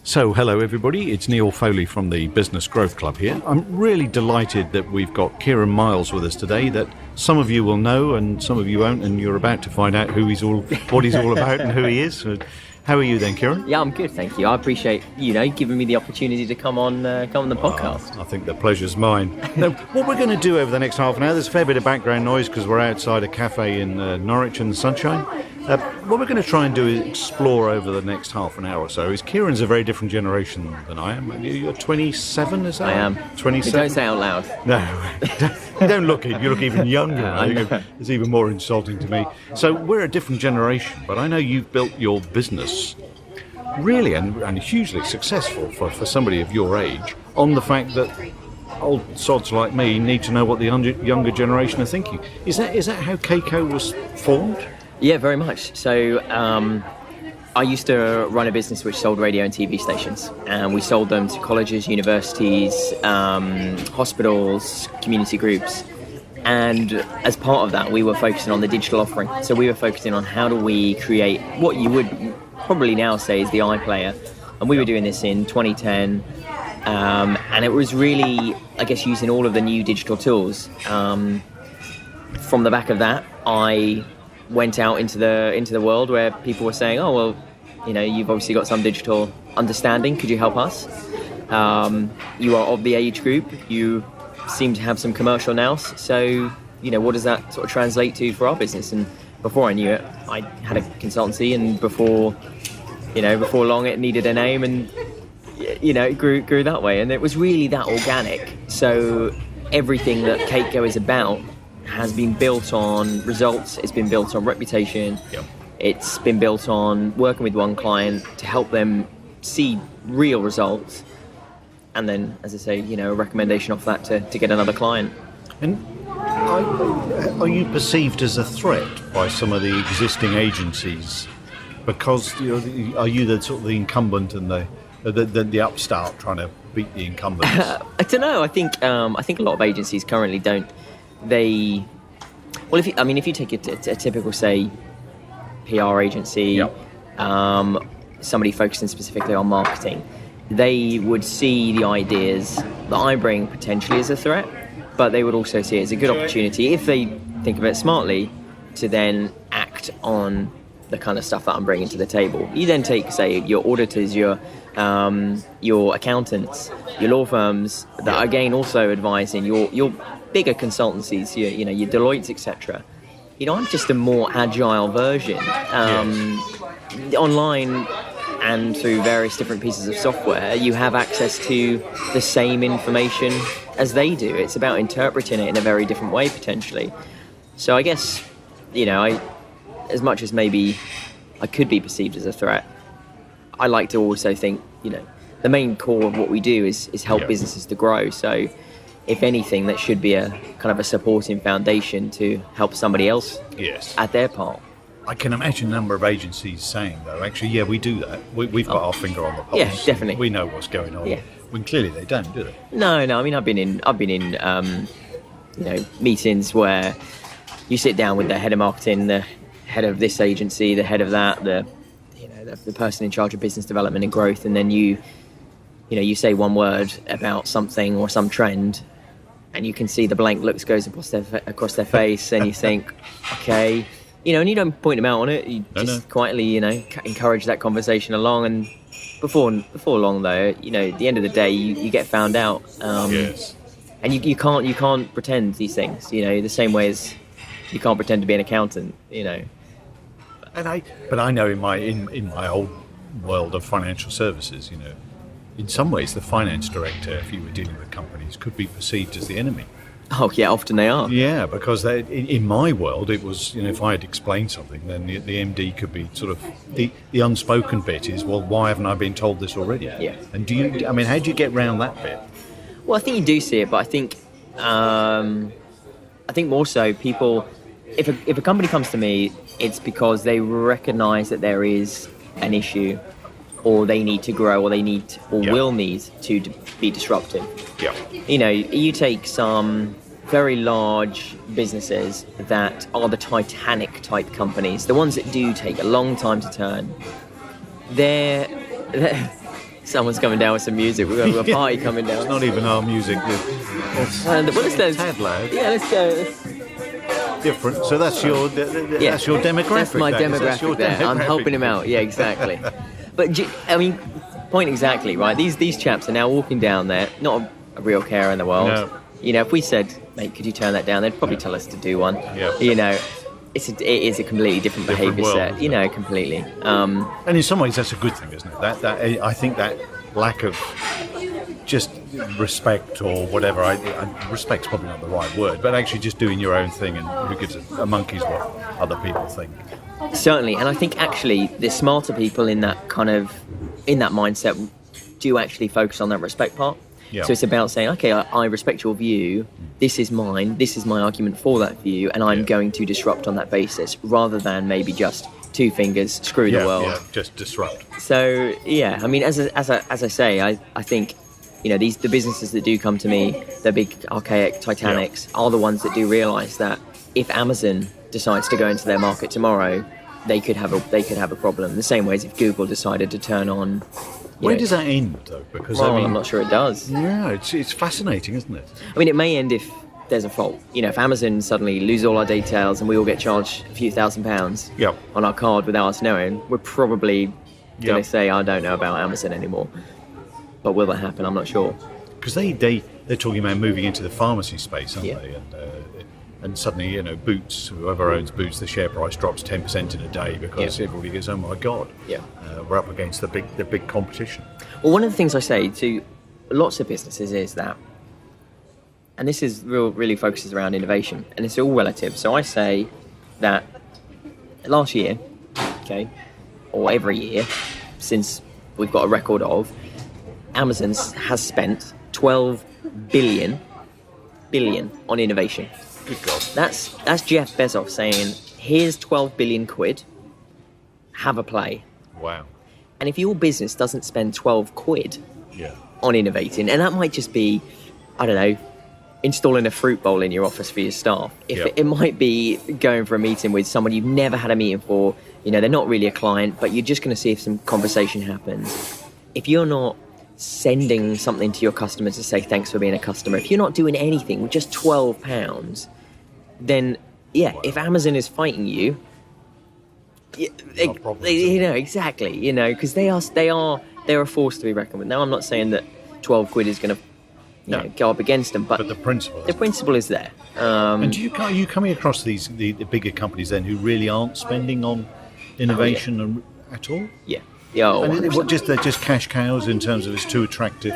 So, hello everybody, it's Neil Foley from the Business Growth Club here. I'm really delighted that we've got Kieran Miles with us today, that some of you will know and some of you won't, and you're about to find out what he's all about and who he is. How are you then, Kieran? Yeah, I'm good, thank you. I appreciate, giving me the opportunity to come on the podcast. I think the pleasure's mine. Now, what we're going to do over the next half an hour, there's a fair bit of background noise because we're outside a cafe in Norwich in the sunshine. What we're going to try and do is explore over the next half an hour or so is Kieran's a very different generation than I am. You're 27, is that? I am. 27? Don't say it out loud. No, don't look it. You look even younger. It's even more insulting to me. So we're a different generation, but I know you've built your business really and hugely successful for somebody of your age on the fact that old sods like me need to know what the younger generation are thinking. Is that how Keiko was formed? Yeah, very much. So I used to run a business which sold radio and TV stations, and we sold them to colleges, universities, hospitals, community groups. And as part of that, we were focusing on the digital offering. So we were focusing on how do we create what you would probably now say is the iPlayer. And we were doing this in 2010. And it was really, I guess, using all of the new digital tools. From the back of that, I went out into the world where people were saying, oh, well, you've obviously got some digital understanding. Could you help us? You are of the age group. You seem to have some commercial nous. So, what does that sort of translate to for our business? And before I knew it, I had a consultancy, and before long it needed a name, and it grew that way. And it was really that organic. So everything that Keiko is about has been built on results, it's been built on reputation, It's been built on working with one client to help them see real results, and then, as I say, a recommendation off that to get another client. And are you perceived as a threat by some of the existing agencies? Because are you the sort of the incumbent and the upstart trying to beat the incumbents? I don't know. I think a lot of agencies currently don't. If you take a typical, say, PR agency, somebody focusing specifically on marketing, they would see the ideas that I bring potentially as a threat, but they would also see it as a good opportunity, if they think of it smartly, to then act on the kind of stuff that I'm bringing to the table. You then take, say, your auditors, your accountants, your law firms that are again also advising your bigger consultancies, your Deloitte, etc. I'm just a more agile version. Online and through various different pieces of software, you have access to the same information as they do. It's about interpreting it in a very different way, potentially. So I guess, as much as maybe I could be perceived as a threat, I like to also think, the main core of what we do is help businesses to grow. So if anything, that should be a kind of a supporting foundation to help somebody else at their part. I can imagine a number of agencies saying, though, actually, we do that. We've got our finger on the pulse. Yeah, definitely. We know what's going on. Yeah. When clearly they don't, do they? No. I mean, I've been in meetings where you sit down with the head of marketing, the head of this agency, the head of that, the person in charge of business development and growth, and then you say one word about something or some trend, and you can see the blank looks goes across their face, and you think, okay, and you don't point them out on it. You just quietly, encourage that conversation along, and before long, though, at the end of the day, you get found out. And you can't pretend these things, the same way as you can't pretend to be an accountant, But I know in my old world of financial services, in some ways the finance director, if you were dealing with companies, could be perceived as the enemy. Oh yeah, often they are. Yeah, because in my world it was, if I had explained something, then the MD could be sort of the unspoken bit is, well, why haven't I been told this already? Yeah. And how do you get around that bit? Well, I think you do see it, but I think more so people, if a company comes to me, it's because they recognise that there is an issue, or they need to grow, or will need to be disruptive. Yeah. You take some very large businesses that are the Titanic type companies, the ones that do take a long time to turn. Someone's coming down with some music. We've got a party coming down. It's not even our music. It's tad loud. Yeah, let's go. Different. So that's your that's your demographic. That's my That's demographic your there. I'm demographic. helping him out. Yeah, exactly. But I mean, point exactly, right? These chaps are now walking down there, not a real care in the world. No. You know, if we said, mate, could you turn that down? They'd probably tell us to do one. Yeah. You know, it is a completely different behaviour world, set. You know, completely. And in some ways, that's a good thing, isn't it? That I think that lack of just respect or whatever. Respect's probably not the right word, but actually just doing your own thing, and who gives a monkey's what other people think. Certainly, and I think actually the smarter people in that mindset do actually focus on that respect part. Yeah. So it's about saying, okay, I respect your view. This is mine. This is my argument for that view, and I'm going to disrupt on that basis, rather than maybe just two fingers, screw the world. Yeah, just disrupt. So yeah, I mean, as I say, I think, you know, the businesses that do come to me, the big archaic Titanics, are the ones that do realise that if Amazon decides to go into their market tomorrow, they could have a problem. The same way as if Google decided to turn on. Where does that end, though? Because Well, I'm not sure it does. Yeah, it's fascinating, isn't it? I mean, it may end if there's a fault. You know, if Amazon suddenly lose all our details and we all get charged a few £1,000s on our card without us knowing, we're probably going to say, I don't know about Amazon anymore. But will that happen? I'm not sure. Because they're talking about moving into the pharmacy space, aren't they? And suddenly, you know, Boots, whoever owns Boots, the share price drops 10% in a day because everybody goes, oh my God, we're up against the big competition. Well, one of the things I say to lots of businesses is that, and this is really focuses around innovation, and it's all relative. So I say that last year, or every year since we've got a record of, Amazon has spent 12 billion on innovation. Good God. That's Jeff Bezos saying, here's 12 billion quid, have a play. Wow. And if your business doesn't spend 12 quid on innovating, and that might just be, I don't know, installing a fruit bowl in your office for your staff. It might be going for a meeting with someone you've never had a meeting for, you know, they're not really a client, but you're just going to see if some conversation happens. If you're not sending something to your customers to say thanks for being a customer, if you're not doing anything with just £12, then if Amazon is fighting you, you know, exactly, you know, because they're a force to be reckoned with. Now, I'm not saying that 12 quid is going to go up against them, but the principle is there. And are you coming across the bigger companies then who really aren't spending on innovation at all? They're just cash cows in terms of it's too attractive.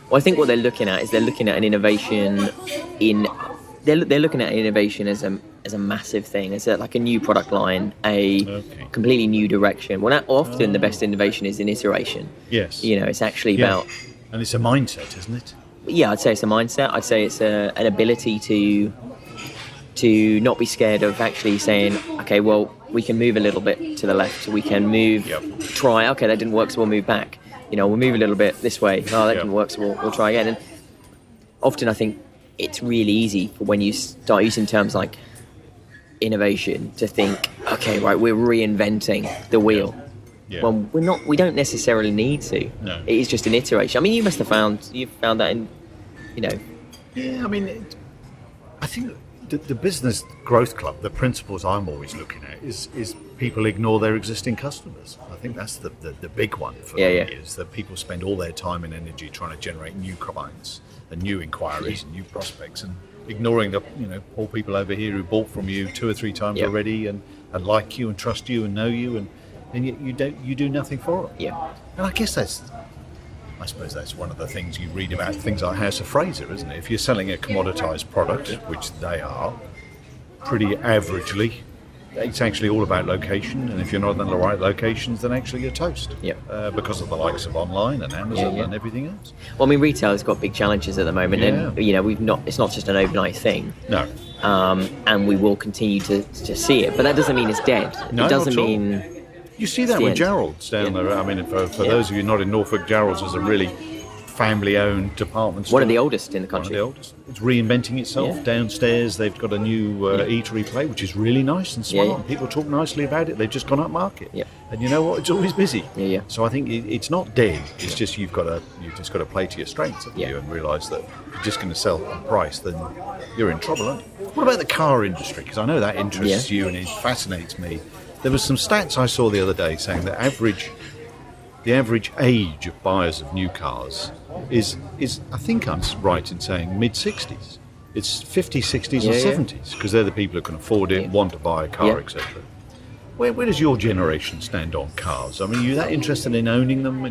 Well, I think what they're looking at is an innovation they're looking at innovation as a massive thing, as like a new product line, a completely new direction. Well, often the best innovation is in iteration. Yes. You know, it's actually about... And it's a mindset, isn't it? Yeah, I'd say it's a mindset. I'd say it's an ability to not be scared of actually saying, okay, well, we can move a little bit to the left, we can move, try, okay, that didn't work, so we'll move back. You know, we'll move a little bit this way. Oh, that didn't work, so we'll try again. And often I think it's really easy for when you start using terms like innovation to think, okay, right, we're reinventing the wheel. Well, we don't necessarily need to. No. It is just an iteration. I mean, you've found that in, you know. Yeah, I mean, I think the Business Growth Club, the principles I'm always looking at is people ignore their existing customers. I think that's the big one for me, is that people spend all their time and energy trying to generate new clients and new inquiries and new prospects, and ignoring the poor people over here who bought from you 2 or 3 times already and like you and trust you and know you, and you do nothing for them. Yeah. And I guess I suppose that's one of the things you read about things like House of Fraser, isn't it? If you're selling a commoditized product, which they are, pretty averagely, it's actually all about location, and if you're not in the right locations, then actually you're toast. Because of the likes of online and Amazon and everything else. Well, I mean, retail has got big challenges at the moment, and you know, it's not just an overnight thing. No. And we will continue to see it, but that doesn't mean it's dead. No, it doesn't not at all. mean You see that with Gerald's down there. I mean, for those of you not in Norfolk, Gerald's is a really family-owned department store. One of the oldest in the One of country. the oldest. It's reinventing itself. Yeah. Downstairs, they've got a new eatery play, which is really nice and smart. Yeah, yeah. People talk nicely about it. They've just gone up market. Yeah. And you know what? It's always busy. Yeah, yeah. So I think it's not dead. It's just you've just got to play to your strengths, haven't you, and realise that if you're just going to sell on price, then you're in trouble, aren't you? What about the car industry? Because I know that interests you and it fascinates me. There was some stats I saw the other day saying that the average age of buyers of new cars is I think I'm right in saying mid-60s. It's 50s, 60s and 70s, because they're the people who can afford it, want to buy a car, etc. Where does your generation stand on cars? I mean, are you that interested in owning them?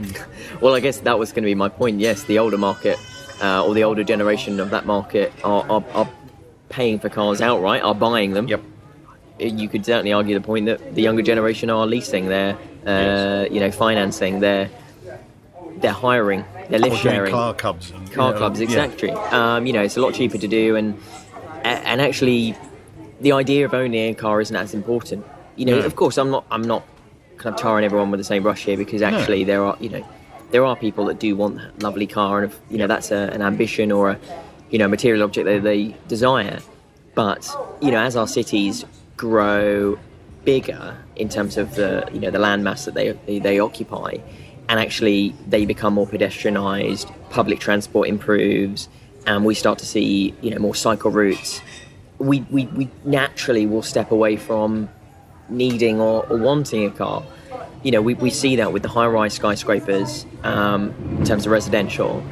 Well, I guess that was going to be my point. Yes, the older market, or the older generation of that market are paying for cars outright, are buying them. Yep. You could certainly argue the point that the younger generation are leasing, they're financing, they're hiring, they're lift sharing. Car clubs. Clubs, exactly. It's a lot cheaper to do, and actually, the idea of owning a car isn't as important. Of course, I'm not kind of tarring everyone with the same brush here, because actually there are people that do want that lovely car, and that's an ambition or a material object that they desire. But as our cities grow bigger in terms of the land mass that they occupy, and actually they become more pedestrianised, public transport improves, and we start to see more cycle routes, we naturally will step away from needing or wanting a car. We see that with the high-rise skyscrapers in terms of residential.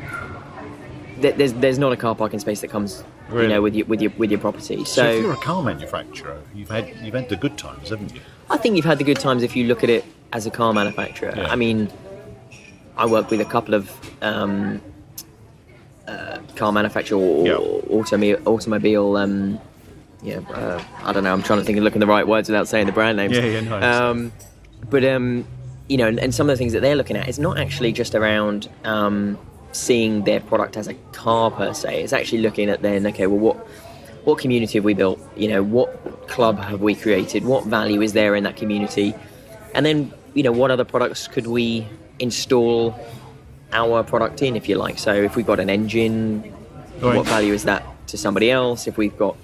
There's not a car parking space that comes with your property. So if you're a car manufacturer, you've had the good times, haven't you? I think you've had the good times if you look at it as a car manufacturer. Yeah. I mean, I work with a couple of car manufacturer or automobile. I don't know. I'm trying to think of looking the right words without saying the brand names. No. And some of the things that they're looking at is not actually just around seeing their product as a car per se. It's actually looking at then, okay, well, what community have we built? What club have we created? What value is there in that community? And then, what other products could we install our product in, if you like? So if we've got an engine, what value is that to somebody else? If we've got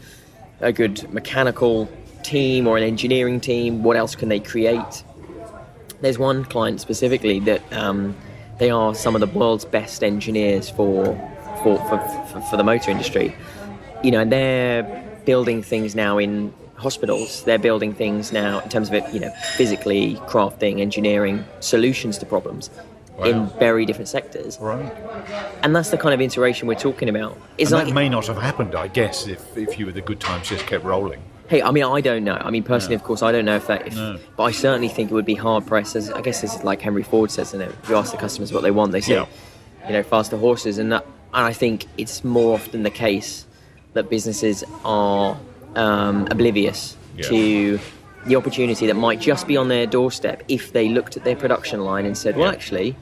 a good mechanical team or an engineering team, what else can they create? There's one client specifically that they are some of the world's best engineers for the motor industry. And they're building things now in hospitals. They're building things now in terms of it, physically crafting, engineering solutions to problems in very different sectors. Right. And that's the kind of iteration we're talking about. That may not have happened, I guess, if you were the good times just kept rolling. Hey, I mean, I don't know. I mean, personally, of course, I don't know but I certainly think it would be hard pressed. I guess this is like Henry Ford says, isn't it? If you ask the customers what they want, they say, faster horses. And I think it's more often the case that businesses are oblivious to the opportunity that might just be on their doorstep if they looked at their production line and said, well, actually,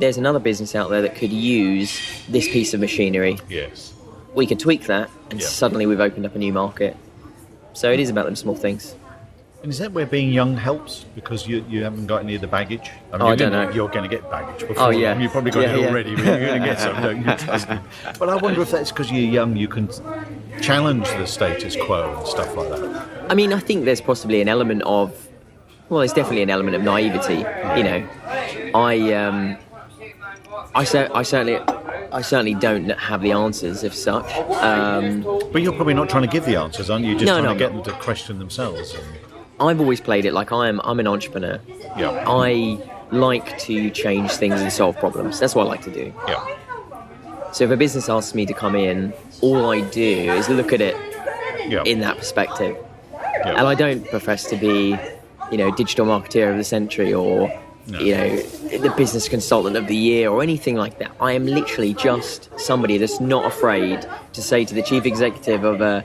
there's another business out there that could use this piece of machinery. Yes. We could tweak that, and suddenly we've opened up a new market. So it is about them small things. And is that where being young helps? Because you haven't got any of the baggage? I don't know. You're going to get baggage before. You've probably got it already, but you're going to get some, don't you? Trust me. But I wonder if that's because you're young, you can challenge the status quo and stuff like that. I mean, I think there's possibly an element of... Well, there's definitely an element of naivety. I certainly don't have the answers as such. But you're probably not trying to give the answers, aren't you? Just trying to get them to question themselves. I've always played it like I'm an entrepreneur. Yeah. I like to change things and solve problems. That's what I like to do. Yeah. So if a business asks me to come in, all I do is look at it in that perspective. Yeah. And I don't profess to be, digital marketeer of the century or the business consultant of the year or anything like that. I am literally just somebody that's not afraid to say to the chief executive of a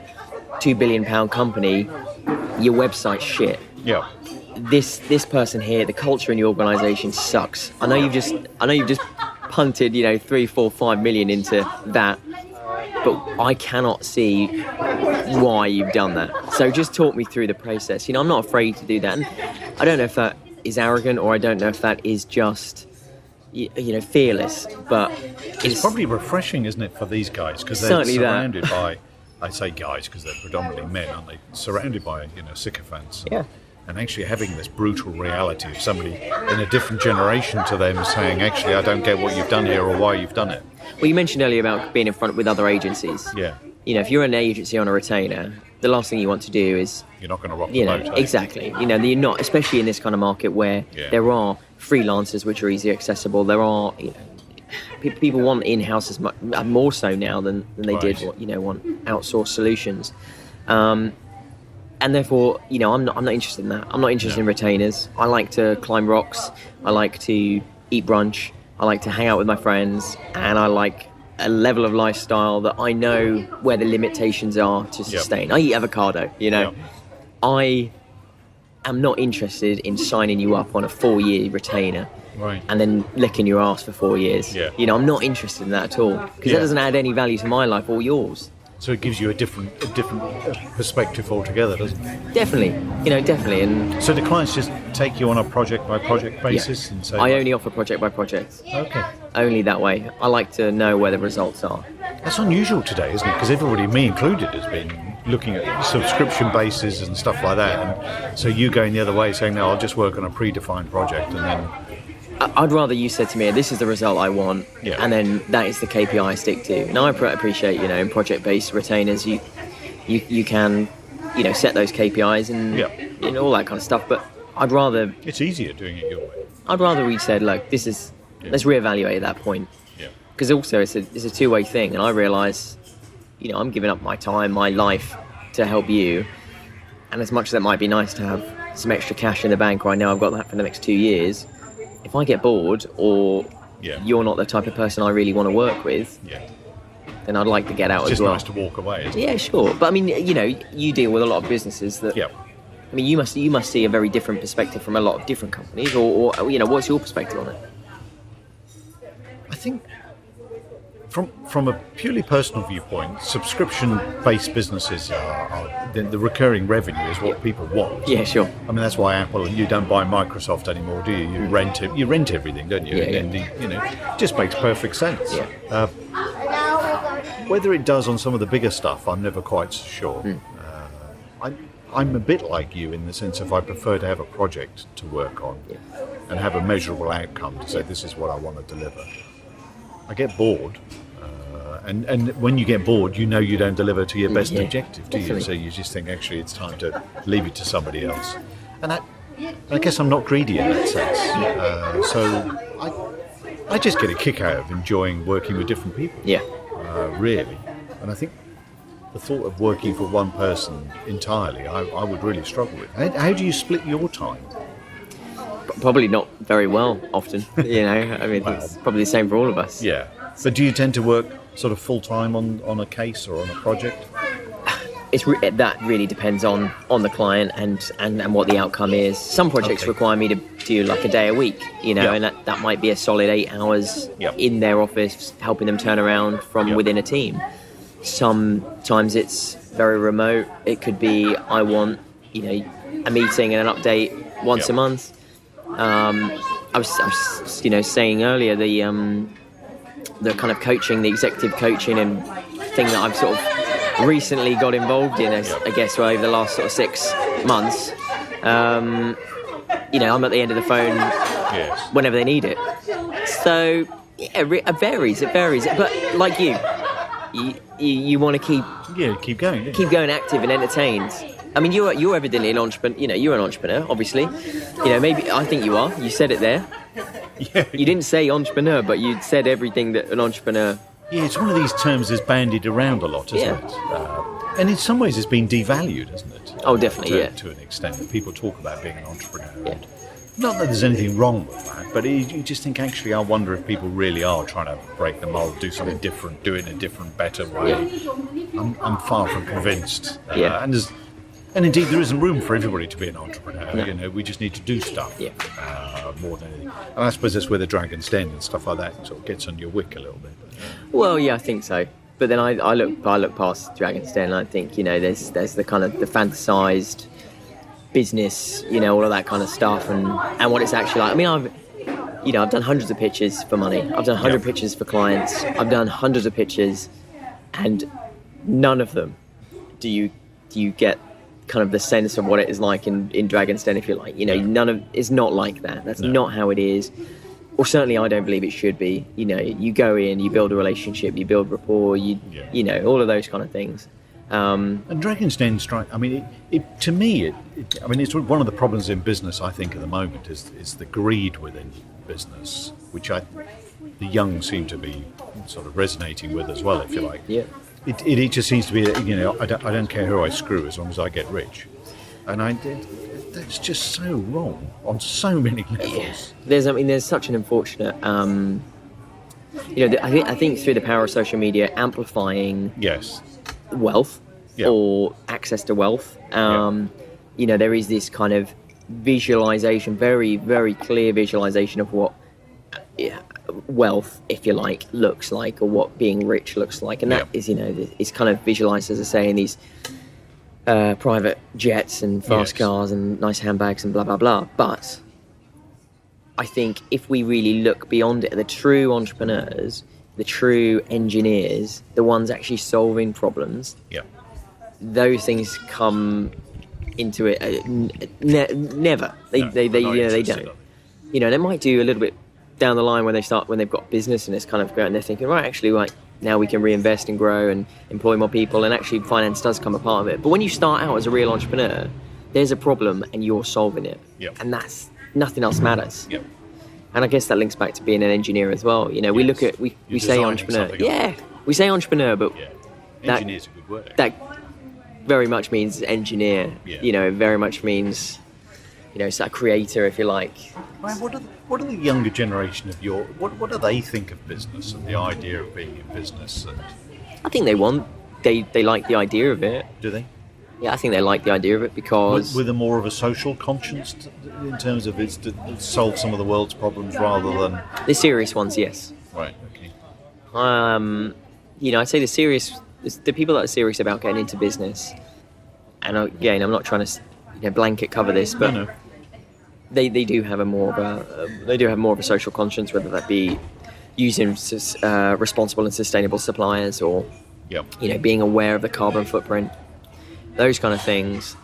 £2 billion company, your website's shit. Yeah. This person here, the culture in your organisation sucks. I know you've just punted 3, 4, 5 million into that, but I cannot see why you've done that. So just talk me through the process. I'm not afraid to do that. And I don't know if that is arrogant, or I don't know if that is just, fearless, but It's probably refreshing, isn't it, for these guys, because they're Certainly that. surrounded by, I say guys because they're predominantly men, aren't they? Surrounded by sycophants. Yeah. And actually having this brutal reality of somebody in a different generation to them saying, actually, I don't get what you've done here or why you've done it. Well, you mentioned earlier about being in front with other agencies. Yeah. If you're an agency on a retainer, the last thing you want to do is You're not going to rock the boat. exactly. You're not, especially in this kind of market where there are freelancers which are easily accessible. There are, people want in-house as much, more so now than they did. Want outsourced solutions, and therefore, I'm not interested in that. I'm not interested in retainers. I like to climb rocks. I like to eat brunch. I like to hang out with my friends, and I like a level of lifestyle that I know where the limitations are to sustain. I eat avocado, I am not interested in signing you up on a 4-year retainer and then licking your ass for 4 years. I'm not interested in that at all, because that doesn't add any value to my life or yours. So it gives you a different perspective altogether, doesn't it? Definitely, definitely. And so the clients just take you on a project-by-project basis and say... I only offer project by project. Okay. Only that way. I like to know where the results are. That's unusual today, isn't it? Because everybody, me included, has been looking at subscription bases and stuff like that. And so you going the other way, saying, no, I'll just work on a predefined project and then... I'd rather you said to me, this is the result I want, and then that is the KPI I stick to. Now, I appreciate, in project-based retainers, you can, set those KPIs and all that kind of stuff, but I'd rather... It's easier doing it your way. I'd rather we said, look, this is... Let's reevaluate at that point. Because also, it's a two-way thing, and I realise, I'm giving up my time, my life to help you, and as much as that might be nice to have some extra cash in the bank, or I know I've got that for the next 2 years... If I get bored, or you're not the type of person I really want to work with, then I'd like to get out as well. It's just nice to walk away, isn't it? Yeah, sure. But I mean, you deal with a lot of businesses that... I mean, you must see a very different perspective from a lot of different companies, or what's your perspective on it? I think from a purely personal viewpoint, subscription-based businesses are the recurring revenue is what people want. Yeah, sure. I mean, that's why Apple, you don't buy Microsoft anymore, do you? You rent it. You rent everything, don't you? And it just makes perfect sense. Yeah. Whether it does on some of the bigger stuff, I'm never quite sure. I'm a bit like you in the sense of I prefer to have a project to work on and have a measurable outcome to say this is what I want to deliver. I get bored, and when you get bored, you don't deliver to your best objective, do you? So you just think, actually, it's time to leave it to somebody else. And I guess I'm not greedy in that sense. So I just get a kick out of enjoying working with different people. Yeah. Really. And I think the thought of working for one person entirely, I would really struggle with. How do you split your time? Probably not very well, often. I mean, it's probably the same for all of us. Yeah. But do you tend to work sort of full-time on a case or on a project? That really depends on the client and what the outcome is. Some projects require me to do like a day a week, and that might be a solid 8 hours in their office, helping them turn around from within a team. Sometimes it's very remote. It could be I want, a meeting and an update once a month. I was saying earlier the kind of coaching, the executive coaching and thing that I've sort of recently got involved in, I guess, over the last sort of 6 months. I'm at the end of the phone whenever they need it. So it varies. But like you want to keep going. Keep going active and entertained. I mean, you're evidently an entrepreneur. You're an entrepreneur, obviously. Maybe I think you are. You said it there. Yeah. You didn't say entrepreneur, but you said everything that an entrepreneur. Yeah, it's one of these terms that's bandied around a lot, isn't it? And in some ways, it's been devalued, isn't it? Oh, definitely, to an extent, that people talk about being an entrepreneur. Yeah. Not that there's anything wrong with that, but you just think, actually, I wonder if people really are trying to break the mold, do something different, do it in a different, better way. Yeah. I'm far from convinced. And indeed, there isn't room for everybody to be an entrepreneur. No. We just need to do stuff more than anything. And I suppose that's where the Dragon's Den and stuff like that sort of gets on your wick a little bit. Well, yeah, I think so. But then I look past Dragon's Den and I think, there's the kind of the fantasized business, all of that kind of stuff and what it's actually like. I mean, I've done hundreds of pitches for money. I've done 100 pitches for clients. I've done hundreds of pitches, and none of them do you get kind of the sense of what it is like in Dragon's Den, if you like. None of it's not like that. That's not how it is. Or certainly I don't believe it should be. You go in, you build a relationship, you build rapport, all of those kind of things. And Dragon's Den strike. I mean, to me, it's one of the problems in business. I think at the moment is the greed within business, which the young seem to be sort of resonating with as well, if you like. Yeah. It just seems to be that I don't care who I screw as long as I get rich, and that's just so wrong on so many levels. Yeah. There's such an unfortunate. I think through the power of social media amplifying. Yes. Wealth or access to wealth. There is this kind of visualization, very, very clear visualization of what wealth, if you like, looks like, or what being rich looks like. And that is, it's kind of visualized, as I say, in these private jets and fast cars and nice handbags and blah, blah, blah. But I think if we really look beyond it, the true entrepreneurs, the true engineers, the ones actually solving problems, those things come into it never. They don't. They might do a little bit down the line when they've got business and it's kind of going. They're thinking, right, actually, right now we can reinvest and grow and employ more people, and actually finance does come a part of it. But when you start out as a real entrepreneur, there's a problem and you're solving it, and that's nothing else matters. And I guess that links back to being an engineer as well. We look at we say entrepreneur. We say entrepreneur, but engineer's a good word. That very much means engineer. It very much means it's a creator, if you like. Ryan, what are the younger generation of what do they think of business and the idea of being in business? And I think they like the idea of it. Do they? Yeah, I think they like the idea of it because... With a more of a social conscience in terms of it's to solve some of the world's problems rather than... The serious ones, yes. Right, okay. I'd say the people that are serious about getting into business, and again, I'm not trying to blanket cover this, but no. They do have more of a social conscience, whether that be using responsible and sustainable suppliers or being aware of the carbon footprint. Those kind of things.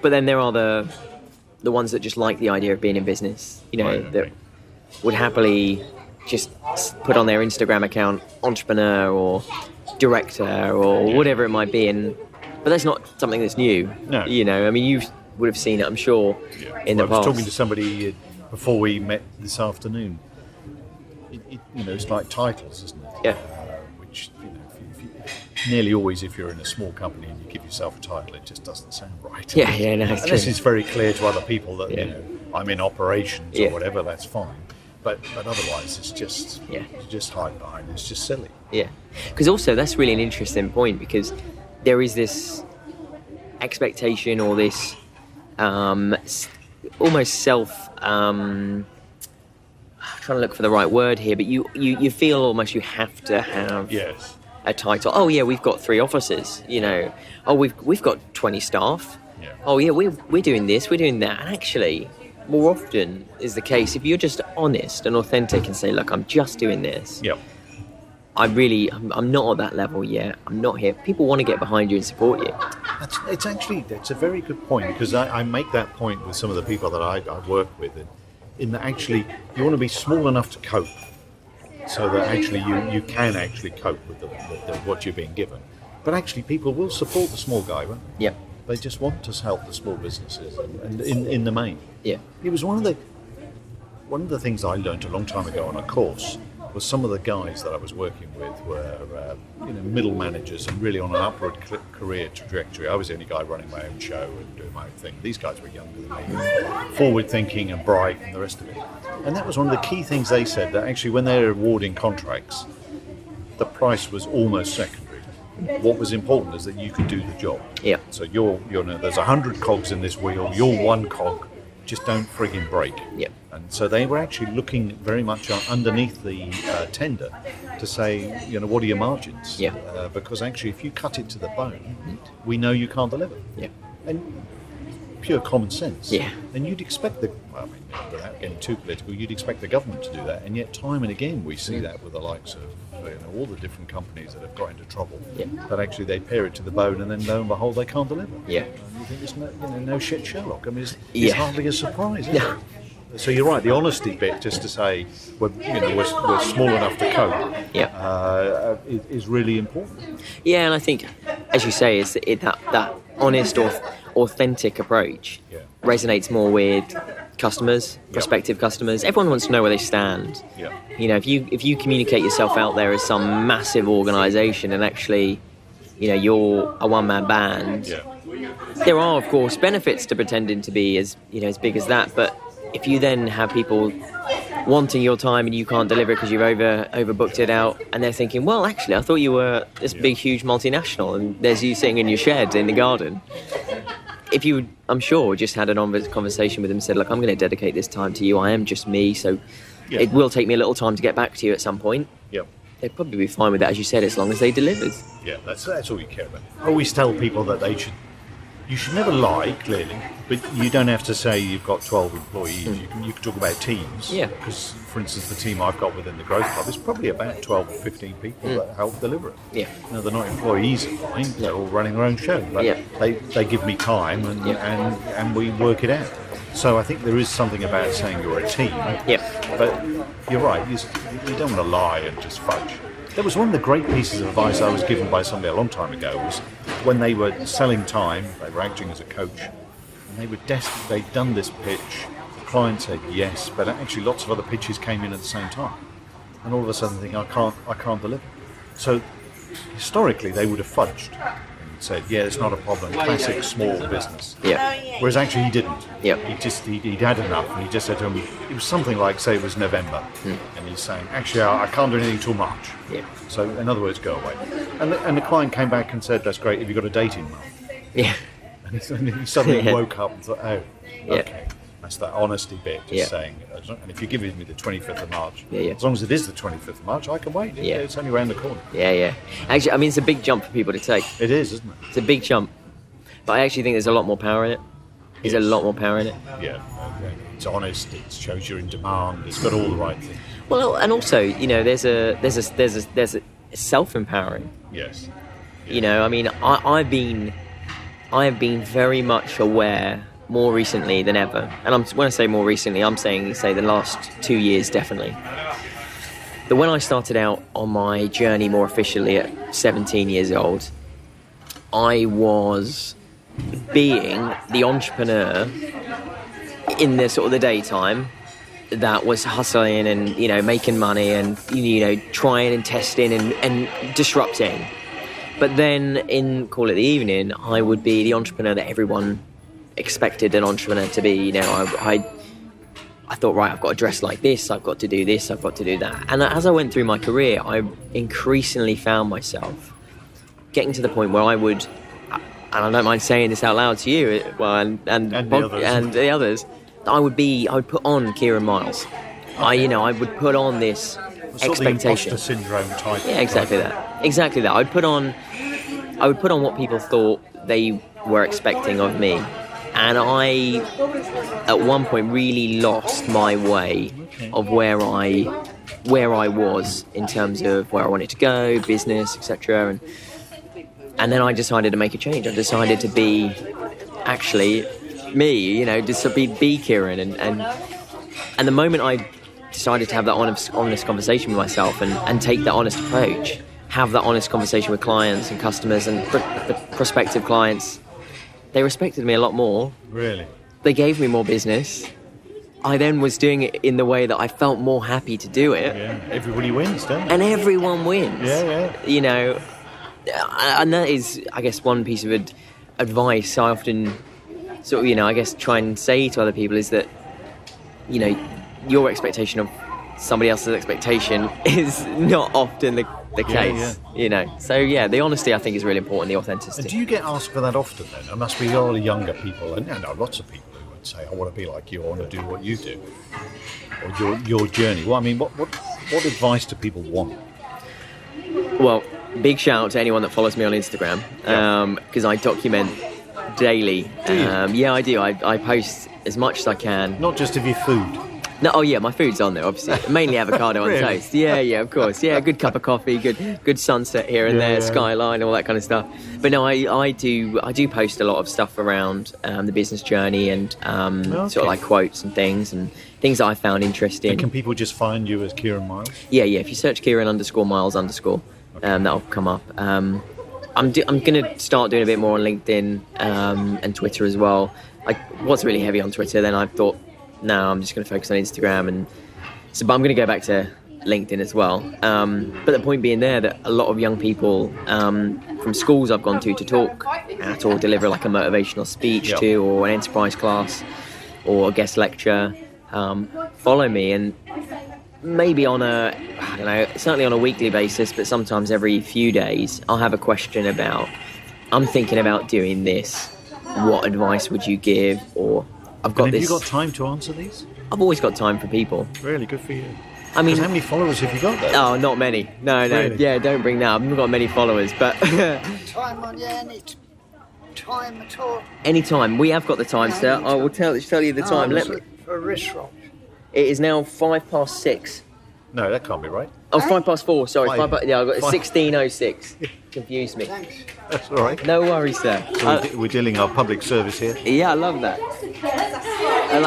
But then there are the ones that just like the idea of being in business, that would happily just put on their Instagram account entrepreneur or director or whatever it might be. But that's not something that's new. No. You would have seen it, I'm sure, in the past. I was talking to somebody before we met this afternoon. It's like titles, isn't it? Yeah. Which, nearly always, if you're in a small company and you give yourself a title, it just doesn't sound right. No, it's Unless true. it's very clear to other people that I'm in operations or whatever, that's fine. But otherwise, it's just you just hide behind it. It's just silly. Yeah, because also that's really an interesting point, because there is this expectation or this almost self. I'm trying to look for the right word here, but you feel almost you have to have a title. Oh yeah, we've got 3 offices. Oh we've got 20 staff. Yeah. Oh yeah, we're doing this, we're doing that. And actually, more often is the case if you're just honest and authentic and say, look, I'm just doing this. Yep. I'm not at that level yet. I'm not here. People want to get behind you and support you. It's a very good point, because I make that point with some of the people that I work with, in that actually you want to be small enough to cope, so that actually you can actually cope with what you're being given. But actually people will support the small guy, won't they? Yeah. They just want to help the small businesses, and in the main. Yeah. It was one of the things I learned a long time ago on a course. Was some of the guys that I was working with were middle managers and really on an upward career trajectory. I was the only guy running my own show and doing my own thing. These guys were younger than me, forward thinking and bright and the rest of it. And that was one of the key things they said, that actually when they're awarding contracts, the price was almost secondary. What was important is that you could do the job. Yeah. So there's 100 cogs in this wheel, you're one cog, just don't frigging break. Yep. And so they were actually looking very much underneath the tender to say, what are your margins? Yeah. Because actually, if you cut it to the bone, we know you can't deliver. Yeah. And pure common sense. Yeah. And you'd expect without getting too political, you'd expect the government to do that. And yet, time and again, we see that with the likes of all the different companies that have got into trouble. Yeah. That actually they pair it to the bone, and then lo and behold, they can't deliver. Yeah. And you think it's no shit, Sherlock. I mean, it's hardly a surprise, is it? So you're right. The honesty bit, just to say we're small enough to cope, is really important. Yeah, and I think, as you say, is that honest or authentic approach resonates more with customers, prospective customers. Everyone wants to know where they stand. Yeah. If you communicate yourself out there as some massive organisation, and actually, you're a one-man band. Yeah. There are, of course, benefits to pretending to be as big as that, but if you then have people wanting your time and you can't deliver because you've overbooked it out, and they're thinking, well, actually, I thought you were this big, huge multinational, and there's you sitting in your shed in the garden. If you, I'm sure, just had an honest conversation with them and said, look, I'm going to dedicate this time to you. I am just me, so it will take me a little time to get back to you at some point. Yep. They'd probably be fine with that, as you said, as long as they delivered. Yeah, that's all you care about. I always tell people that you should never lie, clearly, but you don't have to say you've got 12 employees. You can talk about teams. Yeah. Because, for instance, the team I've got within the Growth Club is probably about 12 or 15 people that help deliver it. Yeah. They're not employees of mine. They're all running their own show. But they give me time and we work it out. So I think there is something about saying you're a team. Yeah. But you're right. You don't want to lie and just fudge. That was one of the great pieces of advice I was given by somebody a long time ago, was when they were selling time, they were acting as a coach, and they were desperate. They'd done this pitch, the client said yes, but actually lots of other pitches came in at the same time. And all of a sudden they think, I can't deliver. So historically they would have fudged and said, yeah, it's not a problem, classic small business. Yeah. Whereas actually he didn't. Yeah. He'd had enough, and he just said to him, it was something like, say it was November, and he's saying, actually I can't do anything till March. Yeah. So in other words, go away. And the client came back and said, that's great, have you got a date in mind? Yeah. And he suddenly woke up and thought, oh, okay. That's that honesty bit, just saying, and if you're giving me the 25th of March, as long as it is the 25th of March, I can wait. Yeah. It's only around the corner. Yeah. Actually, I mean, it's a big jump for people to take. It is, isn't it? It's a big jump. But I actually think there's a lot more power in it. There's a lot more power in it. Yeah. It's honest, it shows you're in demand, it's got all the right things. Well, and also, there's a self-empowering. Yes. I mean, I have been very much aware more recently than ever, and when I say more recently, I'm saying the last 2 years definitely, that when I started out on my journey more officially at 17 years old, I was being the entrepreneur in the sort of the daytime that was hustling and making money and trying and testing and disrupting. But then in call it the evening, I would be the entrepreneur that everyone expected an entrepreneur to be. I thought, right, I've got to dress like this, I've got to do this, I've got to do that. And as I went through my career, I increasingly found myself getting to the point where I would, and I don't mind saying this out loud to you, and the others, I would put on Kieran Miles. I would put on this expectation. Imposter syndrome type. Yeah, exactly that. Exactly that. I would put on what people thought they were expecting of me. And I, at one point, really lost my way of where I was in terms of where I wanted to go, business, etc. And then I decided to make a change. I decided to be actually me, just to be Kieran. And the moment I decided to have that honest conversation with myself and take that honest approach, have that honest conversation with clients and customers and prospective clients, they respected me a lot more. Really? They gave me more business. I then was doing it in the way that I felt more happy to do it. Yeah, everybody wins, don't they? And everyone wins. Yeah. And that is, I guess, one piece of advice I often sort of, I guess, try and say to other people is that, your expectation of somebody else's expectation is not often the case. So the honesty I think is really important, the authenticity. And do you get asked for that often then? There must be a lot of younger people, and lots of people who would say, I want to be like you, I want to do what you do, or your journey. Well, I mean, what advice do people want? Well, big shout out to anyone that follows me on Instagram, because I document daily. Do you? Yeah, I do. I post as much as I can. Not just of your food. No, oh yeah, my food's on there, obviously. Mainly avocado on Really? toast. Yeah, of course. Yeah, a good cup of coffee, good sunset here and there, skyline, all that kind of stuff. But no, I do post a lot of stuff around the business journey and sort of like quotes and things that I found interesting. And can people just find you as Kieran Miles? Yeah. If you search Kieran_Miles_, that'll come up. I'm going to start doing a bit more on LinkedIn and Twitter as well. I was really heavy on Twitter, then I thought, no, I'm just going to focus on Instagram, but I'm going to go back to LinkedIn as well. But the point being there that a lot of young people from schools I've gone to talk at or deliver like a motivational speech to, or an enterprise class or a guest lecture, follow me, and maybe certainly on a weekly basis, but sometimes every few days, I'll have a question about, I'm thinking about doing this. What advice would you give? Or I've got this. Have you got time to answer these? I've always got time for people. Really good for you. I mean, how many followers have you got there? Oh, not many. No. Really? Yeah, don't bring that up. I've not got many followers, but Time on any time at all. Anytime. We have got the time, sir. I will tell you the time. For restaurant. It is now 6:05. No, that can't be right. Oh, 4:05. Sorry, Five. I've got 16:06. Confused me. Thanks. That's all right. No worries, sir. So we're dealing our public service here. Yeah, I love that.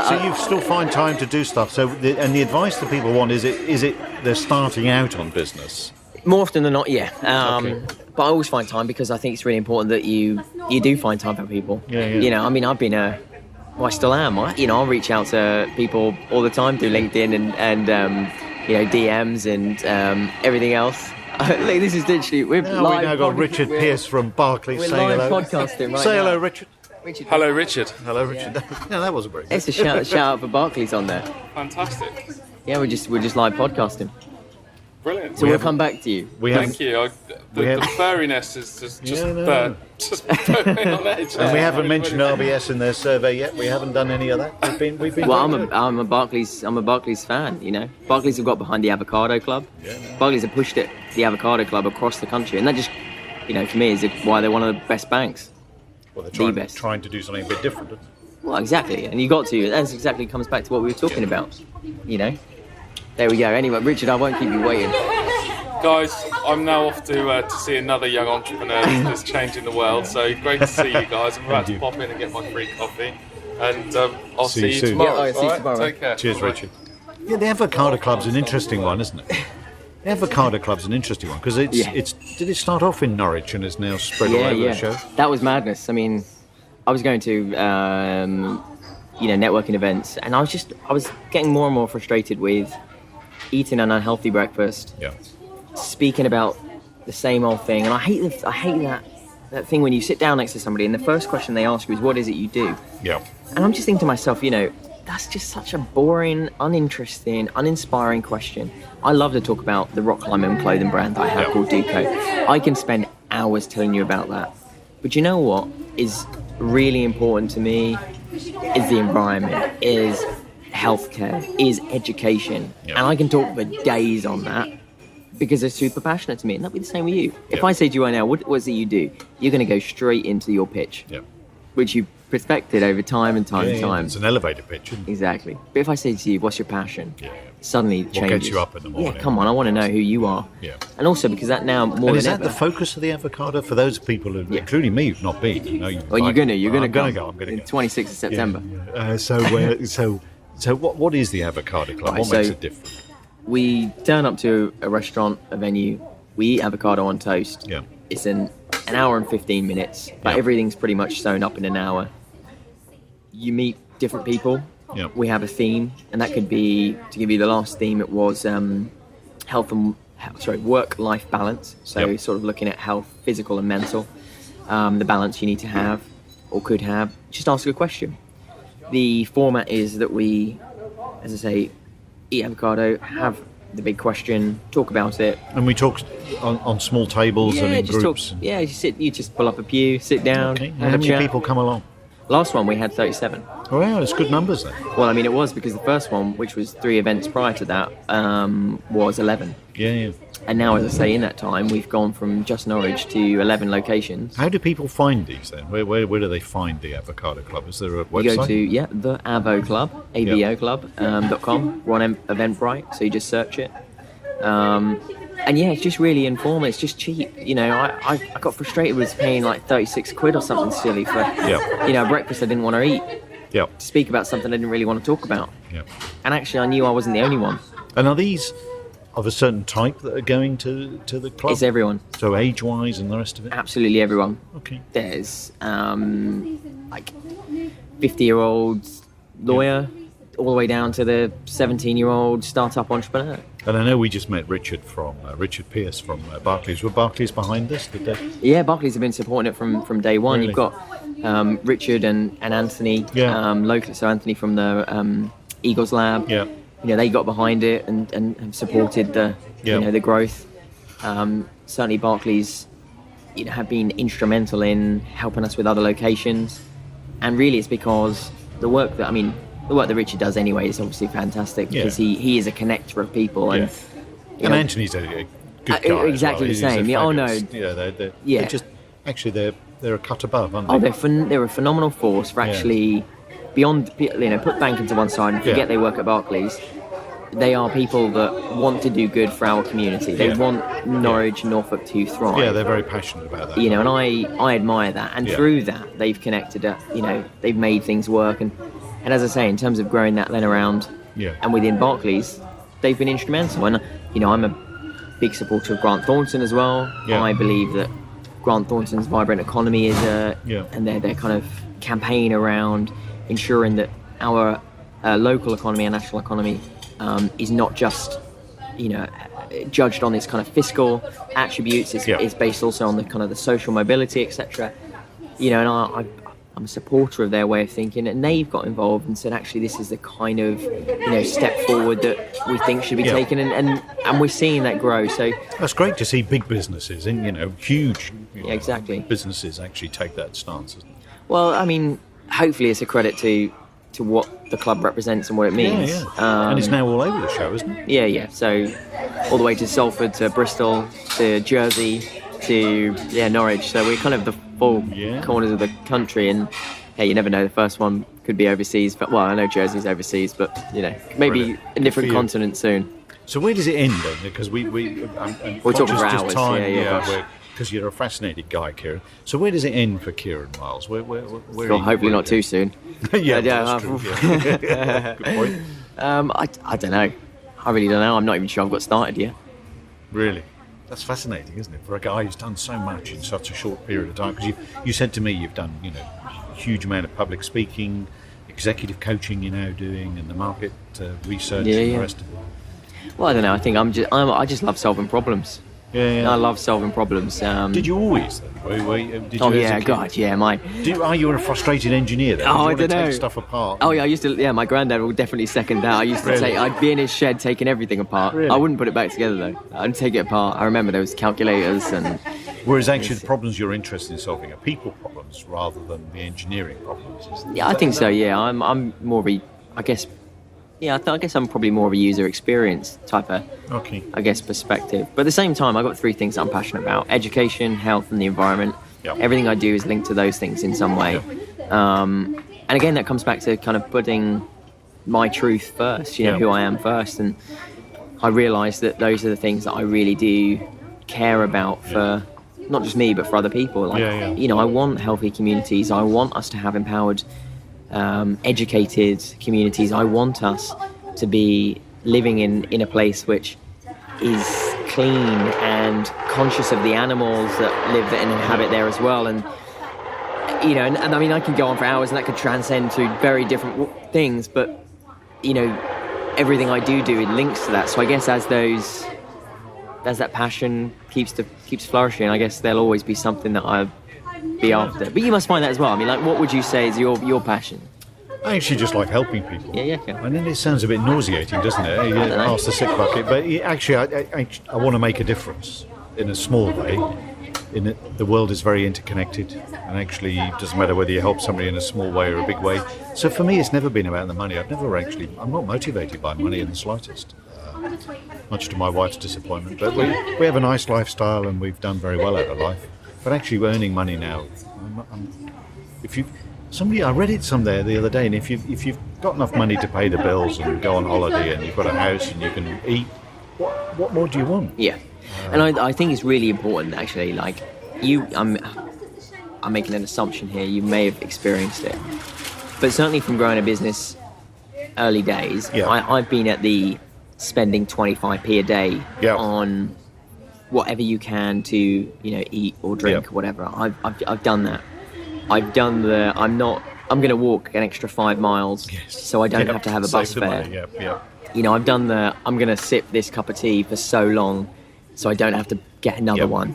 So you still find time to do stuff. So the advice that people want is it they're starting out on business. More often than not, yeah. Okay. But I always find time because I think it's really important that you do find time for people. Yeah. You know, I mean, I've been I still am. I'll reach out to people all the time through LinkedIn and DMs and everything else. Look, this is literally we've live. We now got Richard Pearce from Barclays. We're Say live hello. podcasting right Say now. hello, Richard. Hello, Richard. Hello, Richard. No, that wasn't very good. It's a shout out for Barclays on there. Fantastic. Yeah, we're just live podcasting. Brilliant. So we'll come back to you. We Thank you. The furriness is just putting on edge. And we haven't mentioned RBS in their survey yet. We haven't done any of that. We've been. Well, doing it. I'm a Barclays fan. You know, Barclays have got behind the Avocado Club. Barclays have pushed the Avocado Club across the country, and that just, for me, is why they're one of the best banks. Well, they're best. trying to do something a bit different. Well, exactly, and you got to. That exactly comes back to what we were talking about. There we go. Anyway, Richard, I won't keep you waiting. Guys, I'm now off to see another young entrepreneur that's changing the world. So great to see you guys. I'm about to pop in and get my free coffee, and I'll see you soon. tomorrow. Yeah, I'll see you all right? tomorrow. Take care. Cheers, Bye. Richard. Yeah, the Avocado Club's an interesting one, isn't it? The Avocado Club's an interesting one because it's did it start off in Norwich and is now spread all over the show? That was madness. I mean, I was going to networking events, and I was getting more and more frustrated with eating an unhealthy breakfast. Yeah. Speaking about the same old thing, and I hate that thing when you sit down next to somebody and the first question they ask you is, what is it you do? Yeah. And I'm just thinking to myself, that's just such a boring, uninteresting, uninspiring question. I love to talk about the rock climbing clothing brand that I have called Duco. I can spend hours telling you about that. But you know what is really important to me is the environment, is healthcare, is education. Yeah. And I can talk for days on that because they're super passionate to me. And that'll be the same with you. If I say to you right now, what is it you do? You're going to go straight into your pitch, which you perfected over time and time and time. It's an elevator pitch. Isn't it? Exactly. But if I say to you, what's your passion? Suddenly it changes. What gets you up in the morning? Yeah, come on, I want to know who you are. Yeah. And also because that now more And than is that ever. the focus of the Avocado for those people, including me, who've not been? Well, you're gonna I'm go. go. I'm gonna In go. 26th of September. So what is the Avocado Club? Right, What makes it different? We turn up to a restaurant, a venue. We eat avocado on toast. Yeah. It's an hour and 15 minutes, but Yeah. everything's pretty much sewn up in an hour. You meet different people. Yeah. We have a theme, and that could be, to give you the last theme, it was work-life balance. So Yeah. sort of looking at health, physical and mental, the balance you need to have or could have. Just ask a question. The format is that we, as I say, eat avocado, have the big question, talk about it. And we talk on small tables and in just groups. talk. Yeah, you just pull up a pew, sit down, Okay. And have how a many chat. people come along? Last one we had 37. Oh, wow, it's good numbers then. Well, I mean, it was because the first one, which was 3 events prior to that, was 11. Yeah. And now, as I say, in that time, we've gone from just Norwich to 11 locations. How do people find these then? Where do they find the Avocado Club? Is there a website? You go to, the Avo Club, avoclub.com. We're on Eventbrite, so you just search it. And yeah, it's just really informal. It's just cheap. You know, I got frustrated with paying like 36 quid or something silly for, breakfast I didn't want to eat. Yeah. To speak about something I didn't really want to talk about. Yeah. And actually, I knew I wasn't the only one. And are these of a certain type that are going to the club? It's everyone. So age-wise and the rest of it? Absolutely everyone. Okay. There's like 50-year-old lawyer, all the way down to the 17-year-old startup entrepreneur. And I know we just met Richard Pierce from Barclays. Were Barclays behind this? Did they? Yeah, Barclays have been supporting it from day one. Really? You've got Richard and Anthony, locally. So Anthony from the Eagles Lab. Yeah. You know, they got behind it and have supported the the growth. Certainly Barclays, have been instrumental in helping us with other locations. And really, it's because the work that Richard does anyway is obviously fantastic because he is a connector of people. And, and Anthony's a good guy. Exactly the same. Yeah. Oh no. They're just actually they're a cut above, aren't they? Oh, they're a phenomenal force for actually beyond. Put banking to one side and forget they work at Barclays. They are people that want to do good for our community. They want Norwich and Norfolk to thrive. Yeah, they're very passionate about that. And I admire that. And through that, they've connected. They've made things work. And as I say, in terms of growing that then around and within Barclays, they've been instrumental. And I'm a big supporter of Grant Thornton as well. Yeah. I believe that Grant Thornton's Vibrant Economy is and their kind of campaign around ensuring that our local economy and national economy is not just judged on its kind of fiscal attributes. It's based also on the kind of the social mobility, etc. And I'm a supporter of their way of thinking, and they've got involved and said, actually, this is the kind of step forward that we think should be taken, and we're seeing that grow. So that's great to see big businesses and huge exactly businesses actually take that stance, isn't it? Well, I mean, hopefully it's a credit to what the club represents and what it means. And it's now all over the show, isn't it? Yeah. So all the way to Salford, to Bristol, to Jersey, to Norwich. So we're kind of the full corners of the country, and hey, you never know, the first one could be overseas. But I know Jersey's overseas, but maybe a different continent soon. So where does it end then? Because we're talking for hours. Time, because you're a fascinating guy, Kieran. So where does it end for Kieran Miles? Where hopefully not too soon. That's true. Good point. I don't know. I really don't know. I'm not even sure I've got started yet. Really? That's fascinating, isn't it? For a guy who's done so much in such a short period of time. Because you said to me you've done a huge amount of public speaking, executive coaching you're now doing, and the market research and the rest of it. Well, I don't know. I think I just love solving problems. Yeah. I love solving problems. Did you always? Did you Are you a frustrated engineer then? I don't know. Take stuff apart. Oh yeah, I used to. Yeah, my granddad will definitely second that. I used to I'd be in his shed taking everything apart. Really? I wouldn't put it back together though. I'd take it apart. I remember there was calculators and. Whereas actually the problems you're interested in solving are people problems rather than the engineering problems. Yeah, I think so. Yeah, I'm more of a. I guess I'm probably more of a user experience type of, perspective. But at the same time, I've got 3 things that I'm passionate about: education, health, and the environment. Yep. Everything I do is linked to those things in some way. Yep. And again, that comes back to kind of putting my truth first, who I am first. And I realise that those are the things that I really do care about for not just me, but for other people. I want healthy communities. I want us to have empowered educated communities. I want us to be living in a place which is clean and conscious of the animals that live and inhabit there as well. And and I mean, I can go on for hours, and that could transcend to very different things. But everything I do links to that. So I guess as that passion keeps flourishing, I guess there'll always be something that I'll be after. But you must find that as well. I mean, what would you say is your passion? I actually just like helping people. Yeah. And then it sounds a bit nauseating, doesn't it? You pass the sick bucket. But actually, I want to make a difference in a small way. the world is very interconnected, and actually it doesn't matter whether you help somebody in a small way or a big way. So for me, it's never been about the money. I'm not motivated by money in the slightest, much to my wife's disappointment. But we have a nice lifestyle, and we've done very well out of life. But actually, earning money now, I read it somewhere the other day, and if you've got enough money to pay the bills and go on holiday, and you've got a house and you can eat, what more do you want? Yeah. And I think it's really important, actually. Like, I'm making an assumption here. You may have experienced it, but certainly from growing a business, early days, I've been at the spending 25p a day on whatever you can to eat or drink or whatever. I've done that. I'm going to walk an extra 5 miles so I don't have to have a bus fare. I've done I'm going to sip this cup of tea for so long so I don't have to get another one.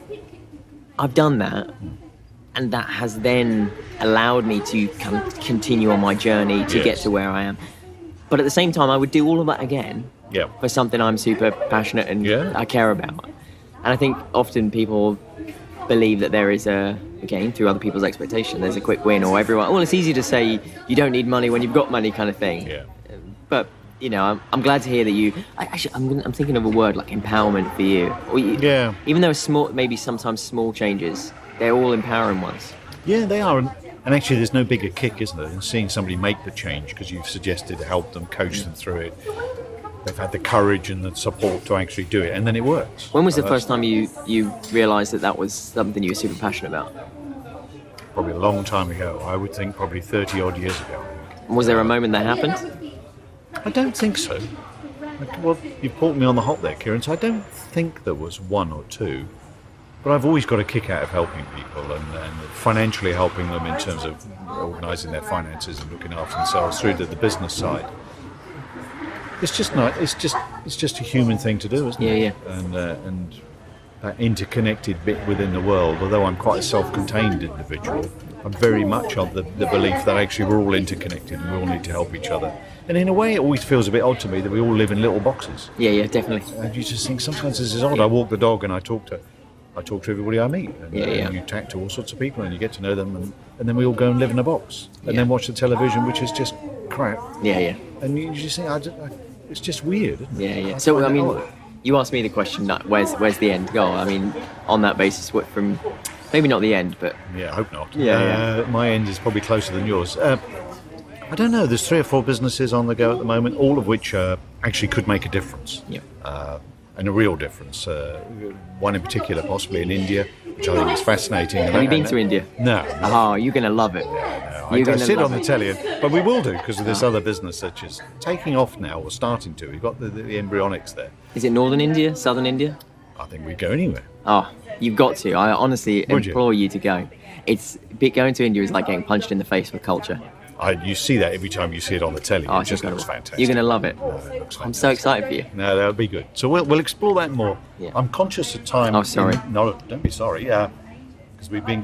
I've done that, and that has then allowed me to continue on my journey to get to where I am. But at the same time, I would do all of that again for something I'm super passionate and I care about. And I think often people believe that there is again, through other people's expectation, there's a quick win, or everyone, well, it's easy to say you don't need money when you've got money kind of thing. But I'm glad to hear that I'm thinking of a word like empowerment for you. Even though small, maybe sometimes small changes, they're all empowering ones. Yeah, they are. And actually, there's no bigger kick, isn't there, than seeing somebody make the change because you've suggested to help them, coach them through it. They've had the courage and the support to actually do it, and then it works. When was the first time you realised that was something you were super passionate about? Probably a long time ago. I would think probably 30 odd years ago. Was there a moment that happened? I don't think so. Well, you've caught me on the hop there, Kieran, so I don't think there was one or two. But I've always got a kick out of helping people and financially helping them in terms of organising their finances and looking after themselves through to the business side. It's just not. It's just a human thing to do, isn't it? Yeah. And that interconnected bit within the world. Although I'm quite a self-contained individual, I'm very much of the belief that actually we're all interconnected and we all need to help each other. And in a way, it always feels a bit odd to me that we all live in little boxes. Yeah, definitely. And you just think sometimes this is odd. I walk the dog and I talk to everybody I meet. And you talk to all sorts of people and you get to know them, and then we all go and live in a box and then watch the television, which is just crap. Yeah. And you just think, it's just weird, isn't it? Yeah. So, I mean, you asked me the question, like, where's the end goal? I mean, on that basis, from maybe not the end, but... Yeah, I hope not. Yeah. My end is probably closer than yours. I don't know, there's 3 or 4 businesses on the go at the moment, all of which actually could make a difference. And a real difference. One in particular, possibly in India, which I think is fascinating. Have you been to India? No. Oh, you're going to love it. I sit on the telly, but we will do because of this other business which is taking off now, or starting to. We've got the embryonics there. Is it northern India, southern India? I think we'd go anywhere. Oh, you've got to. I honestly implore you to go. Going to India is like getting punched in the face with culture. You see that every time you see it on the telly. It just looks fantastic. You're going to love it. I'm so excited for you. No, that'll be good. So we'll explore that more. Yeah. I'm conscious of time. Oh, sorry. No, don't be sorry. Because we've been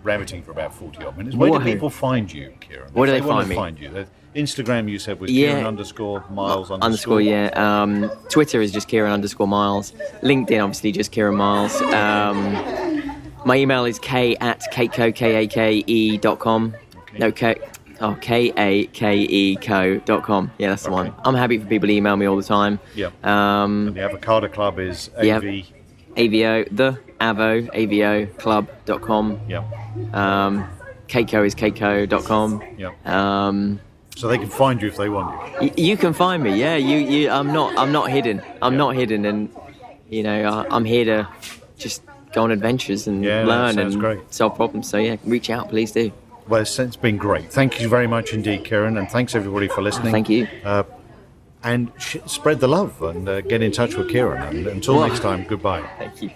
rabbiting for about 40 odd minutes. Where do people find you, Kieran? Where do they find me? Find you? Instagram, you said, was Kieran _Miles underscore. Yeah. Twitter is just Kieran _Miles. LinkedIn, obviously, just Kieran Miles. My email is k@kakeke.com. Okay. No, kakeco.com. Yeah, that's the one. I'm happy for people to email me all the time. Yeah. And the Avocado Club is AVO, the Avo, avoclub.com. Yeah. Keiko is keiko.com. Yeah. So they can find you if they want you. You can find me. Yeah. I'm not hidden. I'm not hidden, and I'm here to just go on adventures and learn and solve problems. So reach out, please do. Well, it's been great. Thank you very much indeed, Kieran, and thanks everybody for listening. Thank you. And spread the love and get in touch with Kieran. And until next time, goodbye. Thank you.